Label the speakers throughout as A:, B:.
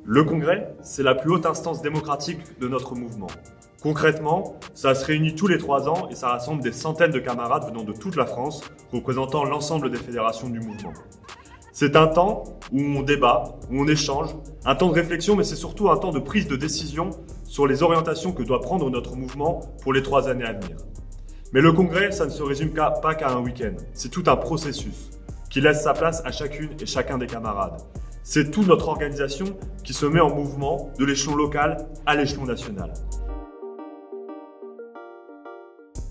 A: Le Congrès, c'est la plus haute instance démocratique de notre mouvement. Concrètement, ça se réunit tous les 3 ans et ça rassemble des centaines de camarades venant de toute la France, représentant l'ensemble des fédérations du mouvement. C'est un temps où on débat, où on échange, un temps de réflexion, mais c'est surtout un temps de prise de décision sur les orientations que doit prendre notre mouvement pour les 3 années à venir. Mais le Congrès, ça ne se résume pas qu'à un week-end. C'est tout un processus qui laisse sa place à chacune et chacun des camarades. C'est toute notre organisation qui se met en mouvement de l'échelon local à l'échelon national.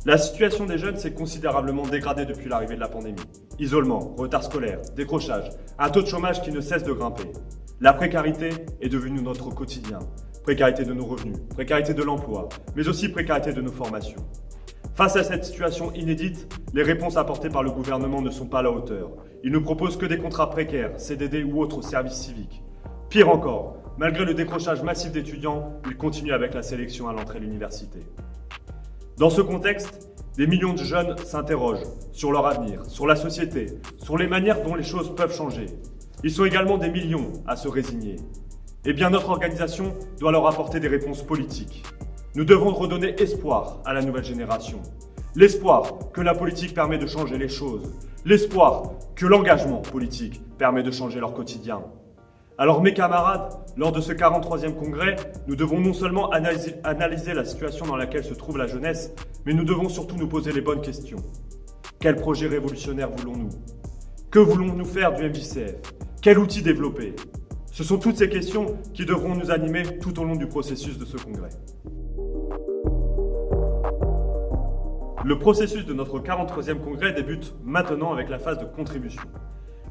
A: La situation des jeunes s'est considérablement dégradée depuis l'arrivée de la pandémie. Isolement, retard scolaire, décrochage, un taux de chômage qui ne cesse de grimper. La précarité est devenue notre quotidien. Précarité de nos revenus, précarité de l'emploi, mais aussi précarité de nos formations. Face à cette situation inédite, les réponses apportées par le gouvernement ne sont pas à la hauteur. Il ne propose que des contrats précaires, CDD ou autres services civiques. Pire encore, malgré le décrochage massif d'étudiants, il continue avec la sélection à l'entrée de l'université. Dans ce contexte, des millions de jeunes s'interrogent sur leur avenir, sur la société, sur les manières dont les choses peuvent changer. Ils sont également des millions à se résigner. Eh bien, notre organisation doit leur apporter des réponses politiques. Nous devons redonner espoir à la nouvelle génération. L'espoir que la politique permet de changer les choses. L'espoir que l'engagement politique permet de changer leur quotidien. Alors mes camarades, lors de ce 43e congrès, nous devons non seulement analyser la situation dans laquelle se trouve la jeunesse, mais nous devons surtout nous poser les bonnes questions. Quel projet révolutionnaire voulons-nous? Que voulons-nous faire du MJCF? Quel outil développer? Ce sont toutes ces questions qui devront nous animer tout au long du processus de ce congrès. Le processus de notre 43e congrès débute maintenant avec la phase de contribution.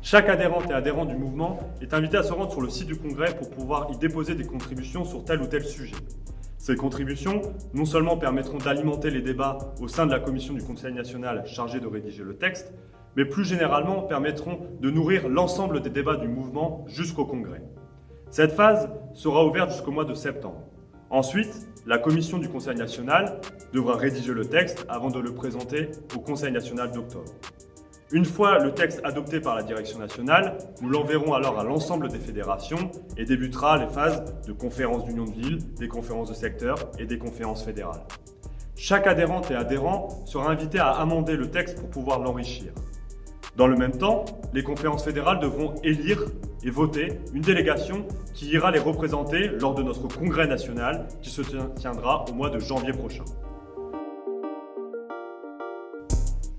A: Chaque adhérente et adhérent du mouvement est invité à se rendre sur le site du congrès pour pouvoir y déposer des contributions sur tel ou tel sujet. Ces contributions, non seulement permettront d'alimenter les débats au sein de la commission du Conseil national chargée de rédiger le texte, mais plus généralement permettront de nourrir l'ensemble des débats du mouvement jusqu'au congrès. Cette phase sera ouverte jusqu'au mois de septembre. Ensuite, la commission du Conseil national devra rédiger le texte avant de le présenter au Conseil national d'octobre. Une fois le texte adopté par la direction nationale, nous l'enverrons alors à l'ensemble des fédérations et débutera les phases de conférences d'union de ville, des conférences de secteur et des conférences fédérales. Chaque adhérente et adhérent sera invité à amender le texte pour pouvoir l'enrichir. Dans le même temps, les conférences fédérales devront élire et voter une délégation qui ira les représenter lors de notre congrès national qui se tiendra au mois de janvier prochain.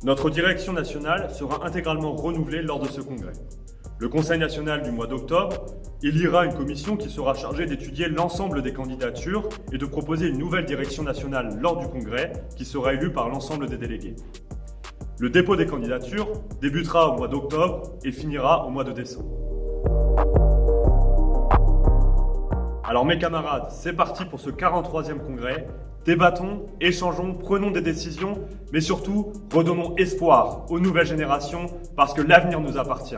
A: Notre direction nationale sera intégralement renouvelée lors de ce congrès. Le Conseil national du mois d'octobre élira une commission qui sera chargée d'étudier l'ensemble des candidatures et de proposer une nouvelle direction nationale lors du congrès qui sera élue par l'ensemble des délégués. Le dépôt des candidatures débutera au mois d'octobre et finira au mois de décembre. Alors mes camarades, c'est parti pour ce 43e congrès. Débattons, échangeons, prenons des décisions, mais surtout redonnons espoir aux nouvelles générations parce que l'avenir nous appartient.